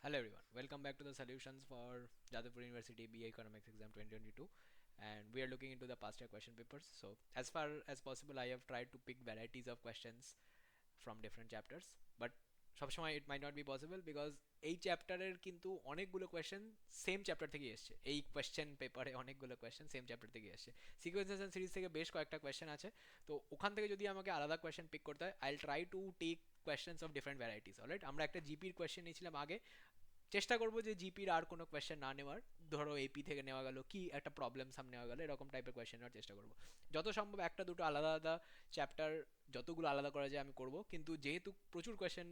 Hello everyone, welcome back to the solutions for Jadavpur University BA Economics exam 2022, and we are looking into the past year question papers. So as far as possible I have tried to pick varieties of questions from different chapters, but সবসময় it might not be possible because এই চ্যাপ্টারের কিন্তু অনেকগুলো question same chapter থেকে এসছে। এই question পেপারে অনেকগুলো কোয়েশ্চেন সেম চ্যাপ্টার থেকে এসছে। সিকোয়েন্সেস এন্ড সিরিজ থেকে বেশ কয়েকটা কোয়েশ্চেন আছে, তো ওখান থেকে যদি আমাকে আলাদা কোয়েশ্চেন পিক করতে হয় I try to take questions of different varieties. Alright, আমরা একটা জিপির কোয়েশ্চেন নিয়েছিলাম আগে, চেষ্টা করবো যে জিপির আর কোনো কোয়েশ্চেন না নেওয়ার। ধরো এপি থেকে নেওয়া গেল কি একটা প্রবলেম সামনে নেওয়া গেল, এরকম টাইপের কোয়েশ্চেন নেওয়ার চেষ্টা করবো। যত সম্ভব একটা দুটো আলাদা আলাদা চ্যাপ্টার যতগুলো আলাদা করা যায় আমি করব, কিন্তু যেহেতু প্রচুর কোয়েশ্চেন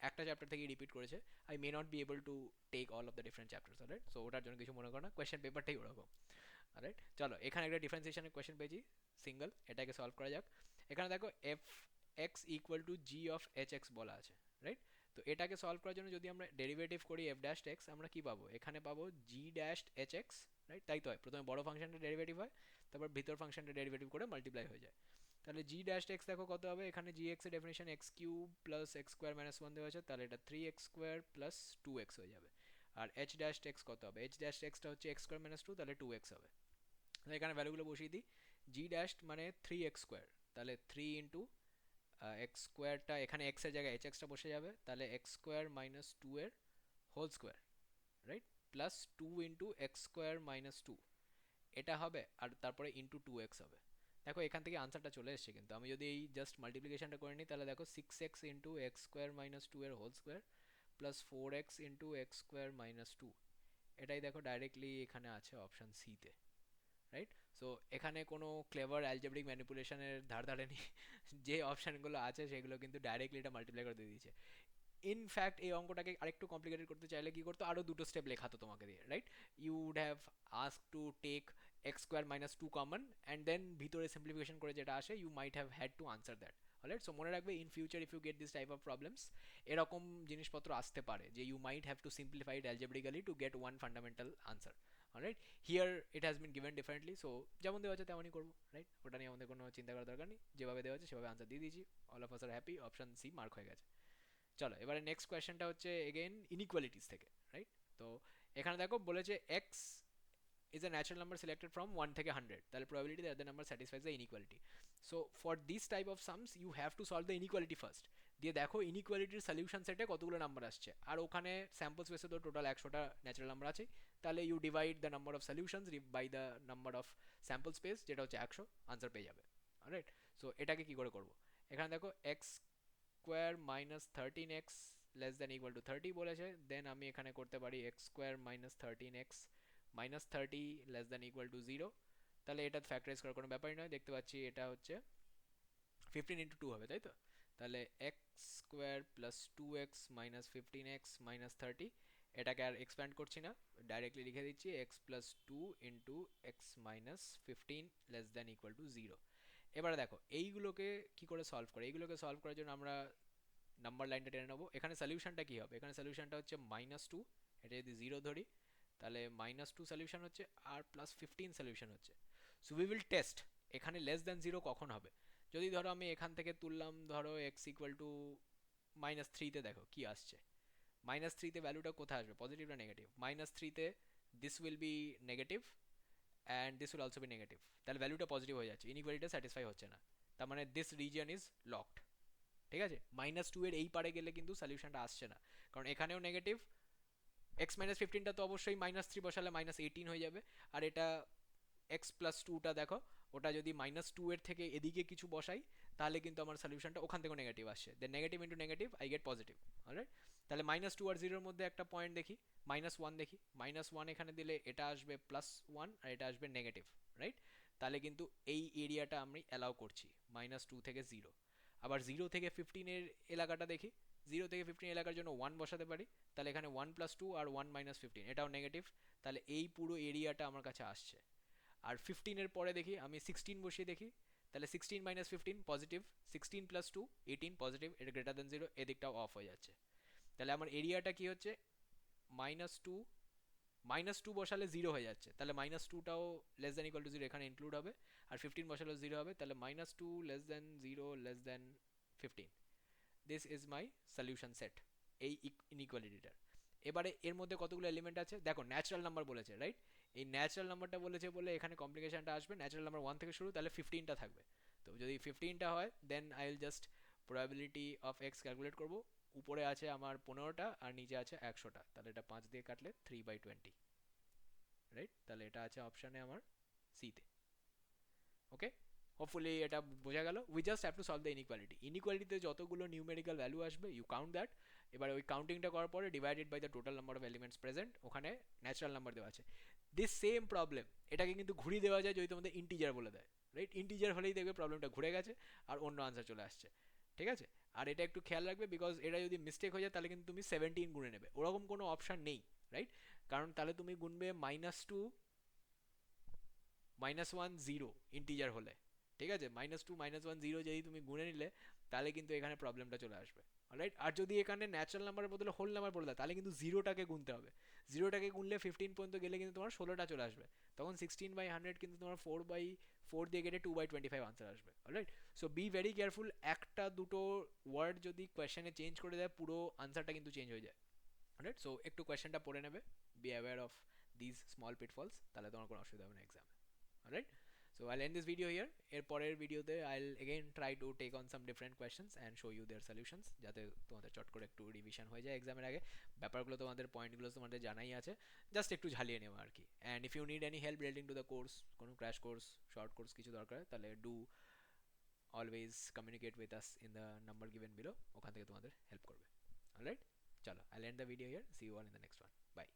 একটা চ্যাপ্টার থেকে রিপিট করেছে, I may not be able to take all of the different chapters. Alright, so ওটার জন্য কিছু মনে করো না, কোয়েশ্চেন পেপারটাই ওরকম। অলরাইট, চলো এখানে একটা ডিফারেন্সিয়েশনের কোয়েশ্চেন পেয়েছি সিঙ্গেল, এটাকে সলভ করা যাক। এখানে দেখো F x equal to G of H x বলা আছে। রাইট, তো এটাকে সলভ করার জন্য যদি আমরা ডেরিভেটিভ করি এফ ড্যাশ এক্স, আমরা কি পাবো? এখানে পাবো জি ড্যাশ এইচ এক্স। রাইট, তাই তো হয়, প্রথমে বড় ফাংশনটা ডেরিভেটিভ হয়, তারপর ভিতর ফাংশনটা ডেরিভেটিভ করে মাল্টিপ্লাই হয়ে যায়। তাহলে জি ড্যাশ এক্স দেখো কত হবে, এখানে জি এক্স এর definition x cube plus x square minus one দেওয়া আছে, তাহলে এটা three x square plus two x হয়ে যাবে। আর এইচ ড্যাশ এক্স কত হবে? এইচ ড্যাশ এক্সটা হচ্ছে এক্স স্কোয়ার মাইনাস টু, তাহলে টু এক্স হবে। এখানে ভ্যালুগুলো বসিয়ে দিই। জি ড্যাশ মানে থ্রি এক্স স্কোয়ার, তাহলে থ্রি ইন্টু এক্স স্কোয়ারটা এখানে এক্স এর জায়গায় এইচ এক্সটা বসে যাবে, তাহলে এক্স স্কোয়ার মাইনাস টু এর whole square. Right, plus two into x square minus two, এটা হবে, আর তারপরে ইন্টু টু এক্স হবে। দেখো এখান থেকে আনসারটা চলে এসছে, কিন্তু আমি যদি এই জাস্ট মাল্টিপ্লিকেশনটা করে নিই তাহলে দেখো six x into x square minus two এর whole square plus four x into x square minus two, এটাই দেখো ডাইরেক্টলি এখানে আছে অপশান সিতে। রাইট, সো এখানে কোনো ক্লেভার অ্যালজেব্রিক ম্যানিপুলেশনের ধার ধারে নেই। যে অপশানগুলো আছে সেগুলো কিন্তু ডাইরেক্টলি এটা মাল্টিপ্লাই করে দিয়ে দিয়েছে। ইনফ্যাক্ট এই অঙ্কটাকে আরেকটু কমপ্লিকেটেড করতে চাইলে কি করতো, আরও দুটো স্টেপ লেখাতো তোমাকে দিয়ে। Right, you would have ask to take x square minus two common, and then ভিতরে সিম্পলিফিকেশন করে যেটা আসে you might have had to answer that. Alright, so মনে রাখবে in future if you get this type of problems, এরকম জিনিসপত্র আসতে পারে যে you might have to simplify it algebraically to get one fundamental answer. Alright, here it has been given differently, so যেমন দেওয়া আছে তেমনই করবো। রাইট, ওটা নিয়ে আমাদের কোনো চিন্তা করার দরকার নেই, যেভাবে দেওয়া আছে সেভাবে আনসার দিয়ে দিয়েছি। All of us are happy, option C mark হয়ে গেছে। চলো এবারে নেক্সট কোয়েশ্চেনটা হচ্ছে এগেইন ইনইকুয়ালিটিস থেকে। রাইট, তো এখানে দেখো বলেছে x is a natural number selected from 1 থেকে 100, তাহলে probability that the number satisfies the inequality. So for this type of sums you have to solve the inequality first. দিয়ে দেখো ইনইকুয়ালিটির সলিউশন সেটে কতগুলো নাম্বার আসছে, আর ওখানে স্যাম্পল স্পেসে তো টোটাল 100টা ন্যাচারাল নাম্বার আছে, তাহলে you divide the number of solutions by the number of sample space, যেটা হচ্ছে 100, আনসার পেয়ে যাবে। রাইট, সো এটাকে কি করে করবো? এখানে দেখো x square minus thirteen x less than equal two thirty বলেছে, দেন আমি এখানে করতে পারি x square minus thirteen x minus thirty less than equal to zero. তাহলে এটা ফ্যাক্টরাইজ করার কোনো ব্যাপারই নয়, দেখতে পাচ্ছি এটা হচ্ছে ফিফটিন ইন্টু টু হবে, তাই তো? তাহলে x square plus two x minus fifteen x minus thirty, এটাকে আর এক্সপ্যান্ড করছি না, ডাইরেক্টলি লিখে দিচ্ছি x plus two into x minus fifteen less than equal to zero. এবারে দেখো এইগুলোকে কি করে সলভ করে, এইগুলোকে সলভ করার জন্য আমরা নাম্বার লাইনটা টেনে নেবো। এখানে সলিউশনটা কি হবে? এখানে সলিউশনটা হচ্ছে মাইনাস টু, এটা যদি জিরো ধরি তাহলে মাইনাস টু সলিউশন হচ্ছে, আর প্লাস ফিফটিন সলিউশন হচ্ছে। সো উই উইল টেস্ট এখানে লেস দ্যান জিরো কখন হবে। যদি ধরো আমি এখান থেকে তুললাম, ধরো এক্স ইকুয়াল টু মাইনাস থ্রিতে, দেখো কি আসছে। মাইনাস থ্রিতে ভ্যালুটা কোথায় আসবে, পজিটিভ না নেগেটিভ? মাইনাস থ্রিতে this will be negative and this will also be negative, তাহলে ভ্যালুটা পজিটিভ হয়ে যাচ্ছে, ইনইকুয়ালিটিটা স্যাটিসফাই হচ্ছে না, তার মানে দিস রিজিয়ন ইজ লকড। ঠিক আছে, মাইনাস টু এর এই পারে গেলে কিন্তু সলিউশনটা আসছে না, কারণ এখানেও নেগেটিভ। এক্স মাইনাস ফিফটিনটা তো অবশ্যই মাইনাস থ্রি বসালে মাইনাস এইটিন হয়ে যাবে, আর এটা এক্স প্লাস টুটা দেখো, ওটা যদি মাইনাস টু এর থেকে এদিকে কিছু বসাই তাহলে কিন্তু আমার সলিউশনটা ওখান থেকেও নেগেটিভ আসছে, then negative into negative I get positive. Alright, তাহলে মাইনাস টু আর জিরোর মধ্যে একটা পয়েন্ট দেখি, মাইনাস ওয়ান দেখি, মাইনাস ওয়ান এখানে দিলে এটা আসবে প্লাস ওয়ান আর এটা আসবে নেগেটিভ। রাইট, তাহলে কিন্তু এই এরিয়াটা আমি অ্যালাউ করছি মাইনাস টু থেকে জিরো। আবার জিরো থেকে ফিফটিনের এলাকাটা দেখি, জিরো থেকে ফিফটিন এলাকার জন্য ওয়ান বসাতে পারি, তাহলে এখানে ওয়ান প্লাস টু আর ওয়ান মাইনাস ফিফটিন, এটাও নেগেটিভ, তাহলে এই পুরো এরিয়াটা আমার কাছে আসছে। আর ফিফটিনের পরে দেখি আমি সিক্সটিন বসিয়ে দেখি, তাহলে sixteen minus fifteen positive, sixteen plus two eighteen positive, এটা গ্রেটার দেন জিরো, এদিকটাও অফ হয়ে যাচ্ছে। তাহলে আমার এরিয়াটা কি হচ্ছে, মাইনাস টু, মাইনাস টু বসালে জিরো হয়ে যাচ্ছে, তাহলে মাইনাস টুটাও less than equal to zero এখানে ইনক্লুড হবে, আর ফিফটিন বসালেও জিরো হবে, তাহলে minus two less than zero less than fifteen, this is my solution set এই ইনইকুয়ালিটিটার। এবারে এর মধ্যে কতগুলো এলিমেন্ট আছে দেখো, ন্যাচারাল নাম্বার বলেছে, রাইট? এই ন্যাচারাল নাম্বারটা বলেছে বলে এখানে কমপ্লিকেশনটা আসবে। ন্যাচারাল নাম্বার 1 থেকে শুরু, তাহলে 15টা থাকবে। তো যদি 15টা হয় then I will just probability of x calculate করব। উপরে আছে আমার 15টা আর নিচে আছে 100টা, তাহলে এটা 5 দিয়ে কাটলে 3/20, রাইট? তাহলে এটা আছে অপশানে আমার সিতে। ওকে, হোপফুলি এটা বোঝা গেল। We just have to solve the inequality. ইনইকুয়ালিটিতে যতগুলো নিউমেরিক্যাল ভ্যালু আসবে ইউ কাউন্ট দ্যাট। এবার ওই কাউন্টিংটা করার পরে divided by the total number of elements present, ওখানে ন্যাচারাল নাম্বার দেওয়া আছে। দিস সেম প্রবলেম এটাকে কিন্তু ঘুরিয়ে দেওয়া যায় যদি তোমাদের ইন্টিজার বলে দেয়, রাইট? ইন্টিজার হলেই দেখবে প্রবলেমটা ঘুরে গেছে আর অন্য আনসার চলে আসছে, ঠিক আছে? আর এটা একটু খেয়াল রাখবে, বিকজ এটা যদি মিস্টেক হয়ে যায় তাহলে কিন্তু তুমি 17 গুনে নেবে, ওরকম কোনো অপশান নেই, রাইট? কারণ তাহলে তুমি গুনবে -2 -1 0 ইন্টিজার হলে, ঠিক আছে? -2 -1 0 যদি তুমি গুনে নিলে তাহলে কিন্তু এখানে প্রবলেমটা চলে আসবে, রাইট? আর যদি এখানে ন্যাচারাল নাম্বারের বদলে হোল নাম্বার বলে দেয় তাহলে কিন্তু জিরোটাকে গুনতে হবে। জিরোটাকে গুনলে 15 পর্যন্ত গেলে কিন্তু তোমার 16টা চলে আসবে। তখন 16/100 কিন্তু তোমার 4/4 দিয়ে গেলে 2/25 আনসার আসবে, right? So be very careful, একটা দুটো ওয়ার্ড যদি কোয়েশ্চেনে চেঞ্জ করে দেয় পুরো আনসারটা কিন্তু চেঞ্জ হয়ে যায়, রাইট? সো একটু কোয়েশ্চেনটা পড়ে নেবে, be aware of this small pitfalls, তাহলে তোমার কোনো অসুবিধা হবে না এক্সামে, right? So I'll end this video here. এর পরের ভিডিওতে I'll again try to take on some different questions and show you their solutions, যাতে তোমাদের চট করে একটু রিভিশন হয়ে যায় এক্সামের আগে। ব্যাপারগুলো তোমাদের পয়েন্টগুলো তোমাদের জানাই আছে, জাস্ট একটু ঝালিয়ে নেওয়া আর কি। And if you need any help relating to the course, কোনো ক্র্যাশ কোর্স, শর্ট কোর্স কিছু দরকার, তাহলে do always communicate with us in the number given below, ওখান থেকে তোমাদের হেল্প করবে, অলরাইট? চলো, I'll end the video here. See you all in the next one. Bye.